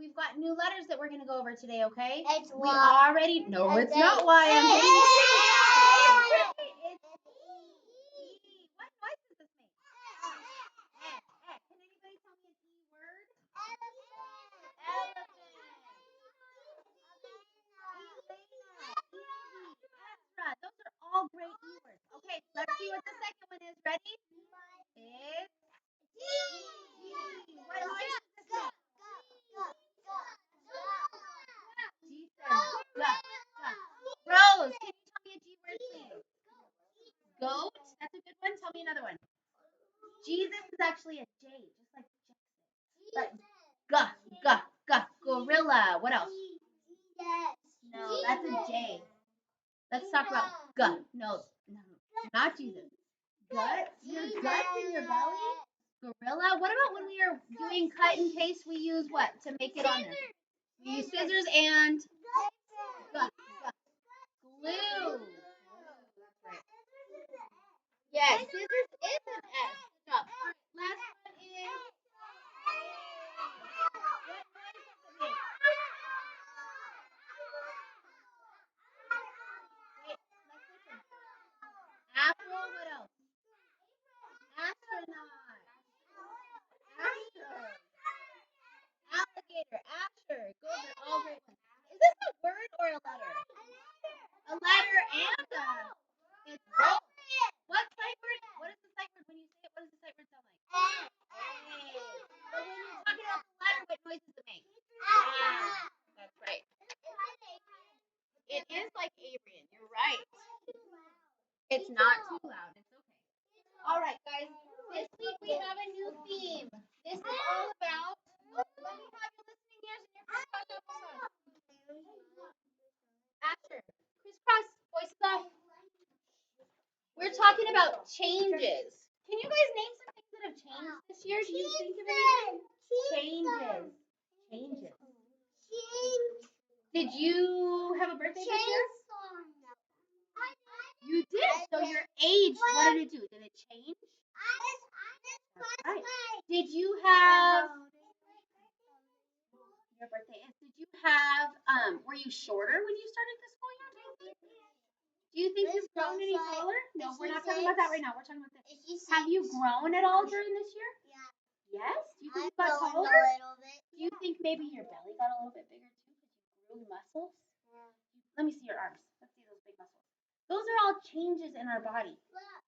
we've got new letters that we're going to go over today, okay? It's We Y. already, no, it's It's not A. Y. I'm giving you It's E. What noise does this make? Can anybody tell me an E word? Elephant. Ezra. Those are all great E words. Okay, let's see what the second one is. Ready? It's G. What noise does this make? G says duh. Rose, can you tell me a G word, please? Goat. That's a good one. Tell me another one. Jesus is actually a J, just like Jackson. But gorilla. What else? No, that's a J. Let's talk about No, not Jesus. Guts. Your guts in your belly. Gorilla. What about when we are doing cut and paste? We use what to make it on there? We use scissors and glue. Yes, scissors is an S. Good job. All right, last one is what noise does it make? Wait, let's listen. Apple. What else? Astronaut. Astro. Alligator. Asher. Those are all great ones. Is this a word or a letter? A letter and a. It's both. What sight word? What is the sight word when you say it? What does the sight word sound like? A. But when you're talking about the letter, what noise does it make? That's right. It is like Adrian. You're right. It's not too loud. It's okay. All right, guys. This week we have a new theme. This is all about. Let me have your listening ears and your crisscross applesauce. Asher, crisscross, voices off. We're talking about changes. Can you guys name some things that have changed this year? Do you think of anything? Changes. Did you have a birthday this year? You did. So your age, what did it do? Did it change? Right. Did you have your birthday? Did you have were you shorter when you started the school year? Do you think you've grown any taller? No, we're not talking about that right now. We're talking about this. Have you grown at all during this year? Yes? Do you think you got taller? Do you think maybe your belly got a little bit bigger too because you grew muscles? Let me see your arms. Let's see those big muscles. Those are all changes in our body,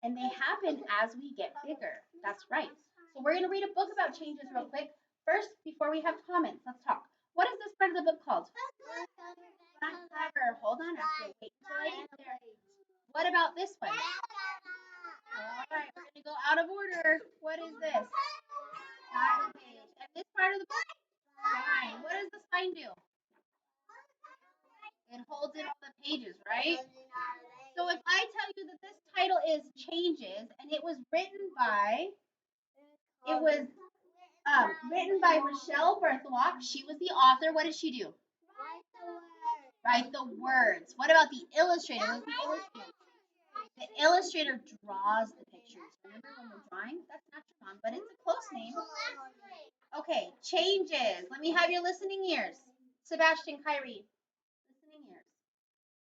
and they happen as we get bigger. That's right. So we're going to read a book about changes real quick. First, before we have comments, let's talk. What is this part of the book called? Front cover. Hold on, Ashley. Wait until I get there. What about this one? All right, we're going to go out of order. What is this? Title page. And this part of the book? Spine. What does the spine do? It holds in all the pages, right? So if I tell you that this title is Changes, and it was written by Rochelle Berthlock. She was the author. What did she do? Write the words. What about the illustrator? What's the illustrator? The illustrator draws the pictures. Remember when we're drawing? That's not your mom, but it's a close name. Okay, changes. Let me have your listening ears. Sebastian, Kyrie, listening ears.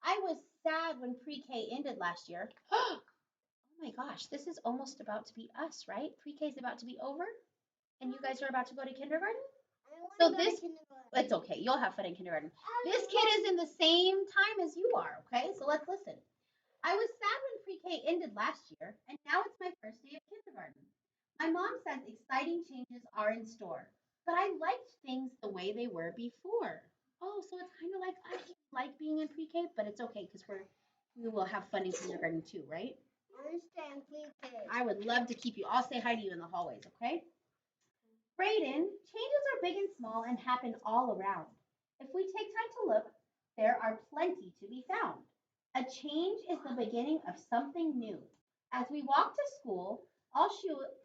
I was sad when pre-K ended last year. Oh my gosh, this is almost about to be us, right? Pre-K is about to be over, and you guys are about to go to kindergarten. So this, it's okay. You'll have fun in kindergarten. This kid is in the same time as you are, okay? So let's listen. I was sad when pre-K ended last year, and now it's my first day of kindergarten. My mom says exciting changes are in store, but I liked things the way they were before. Oh, so it's kind of like I like being in pre-K, but it's okay because we will have fun in kindergarten too, right? I would love to keep you. I'll say hi to you in the hallways, okay? Brayden, changes are big and small and happen all around. If we take time to look, there are plenty to be found. A change is the beginning of something new. As we walk to school, I'll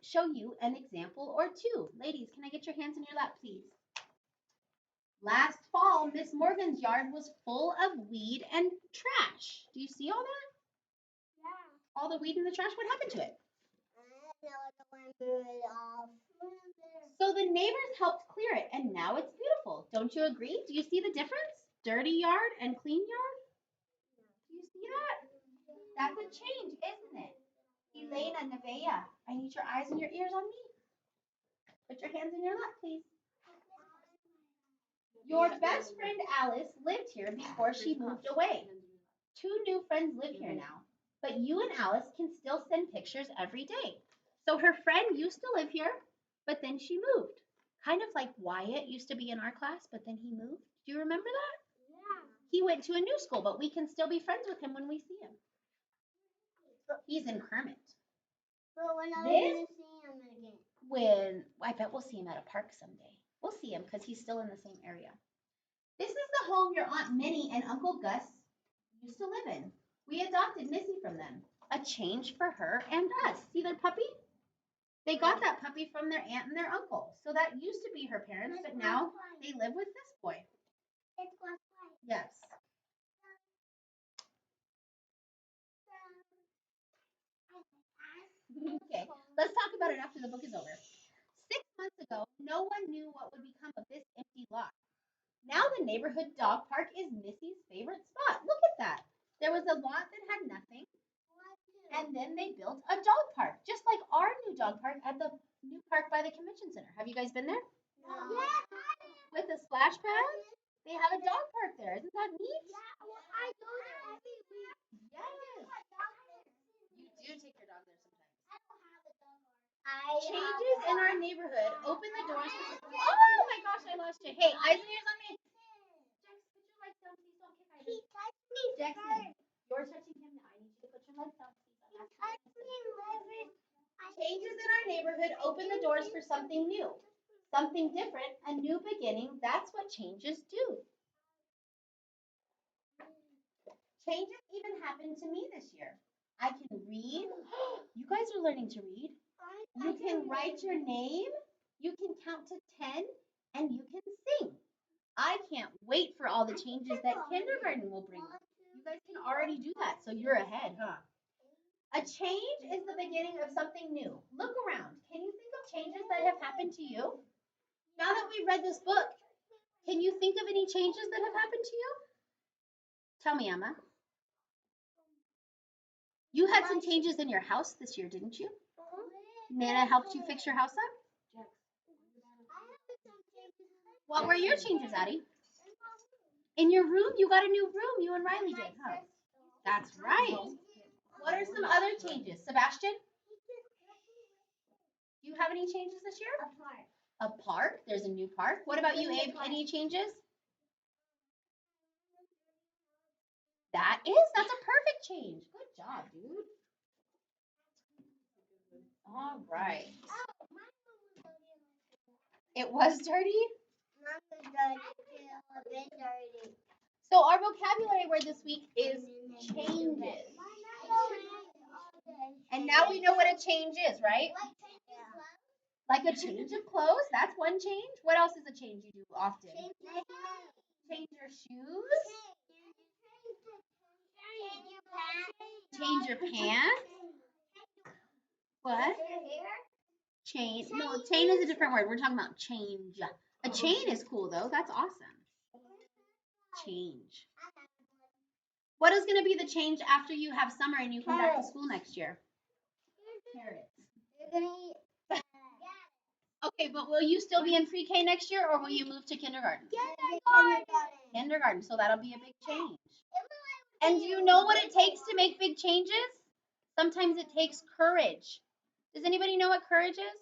show you an example or two. Ladies, can I get your hands in your lap, please? Last fall, Miss Morgan's yard was full of weed and trash. Do you see all that? Yeah. All the weed and the trash? What happened to it? So the neighbors helped clear it, and now it's beautiful. Don't Don't you agree? Do you see the difference? Dirty yard and clean yard? Do you see that? That's a change, isn't it? Elena, Nevea, I need your eyes and your ears on me. Put your hands in your lap, please. Your best friend Alice lived here before she moved away. 2 new friends live here now, but you and Alice can still send pictures every day. So her friend used to live here, but then she moved. Kind of like Wyatt used to be in our class, but then he moved. Do you remember that? Yeah. He went to a new school, but we can still be friends with him when we see him. He's in Kermit. But when are This- we gonna see him again? When I bet we'll see him at a park someday. We'll see him because he's still in the same area. This is the home your Aunt Minnie and Uncle Gus used to live in. We adopted Missy from them. A change for her and us. See their puppy? They got that puppy from their aunt and their uncle. So that used to be her parents, but now they live with this boy. It's was white. Yes. Okay, let's talk about it after the book is over. 6 months ago, no one knew what would become of this empty lot. Now the neighborhood dog park is Missy's favorite spot. Look at that. There was a lot that had nothing, and then they built a dog park, just like our new dog park at the new park by the convention center. Have you guys been there? No. With a splash pad? They have a dog park there. Isn't that neat? Yeah, well, I go there every week. Yes. You do take your dog there sometimes. I don't have a dog park. Changes in our neighborhood. Open the doors. Oh my gosh, I lost you. Hey, eyes and ears on me. Jax, put your legs down, please. Don't kick He Ivy. touched me Jackson, first. you're touching him now. I need you to put your legs down, please. He touched me liver. Changes in our neighborhood open the doors for something new, something different, a new beginning. That's what changes do. Changes even happened to me this year. I can read. You guys are learning to read. You can write your name. You can count to 10, and you can sing. I can't wait for all the changes that kindergarten will bring. You guys can already do that, so you're ahead, huh? A change is the beginning of something new. Look around. Can you think of changes that have happened to you? Now that we've read this book, can you think of any changes that have happened to you? Tell me, Emma. You had some changes in your house this year, didn't you? Nana helped you fix your house up? What were your changes, Addie? In your room? You got a new room. You and Riley did, huh? That's right. What are some other changes? Sebastian? Do you have any changes this year? A park? There's a new park. What about you, Abe? Any changes? That's a perfect change. Good job, dude. All right. It was dirty? So our vocabulary word this week is changes. And now we know what a change is, right? Like a change of clothes, that's one change. What else is a change you do often? Change your shoes. Change your pants. What? Chain. No, chain is a different word. We're talking about change. A chain is cool though. That's awesome. Change. What is going to be the change after you have summer and you come back to school next year? Carrots. Okay, but will you still be in pre-K next year or will you move to kindergarten? Kindergarten, so that'll be a big change. And do you know what it takes to make big changes? Sometimes it takes courage. Does anybody know what courage is?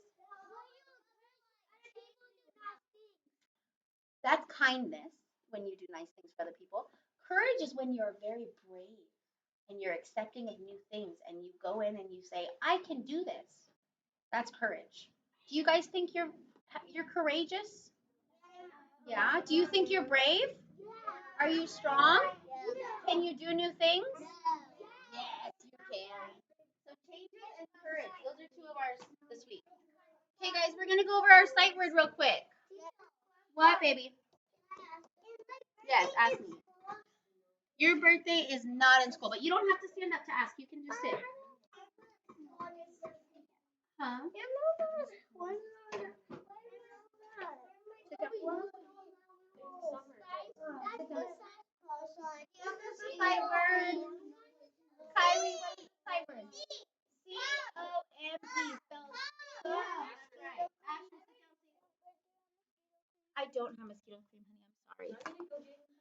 That's kindness, when you do nice things for other people. Courage is when you're very brave and you're accepting of new things and you go in and you say, I can do this. That's courage. Do you guys think you're courageous? Yeah. Do you think you're brave? Are you strong? Can you do new things? Yes, you can. So changes and courage. Those are 2 of ours this week. Okay, guys, we're going to go over our sight word real quick. What, baby? Yes, ask me. Your birthday is not in school, but you don't have to stand up to ask. You can just sit. Huh? don't have mosquito cream, honey. I'm sorry.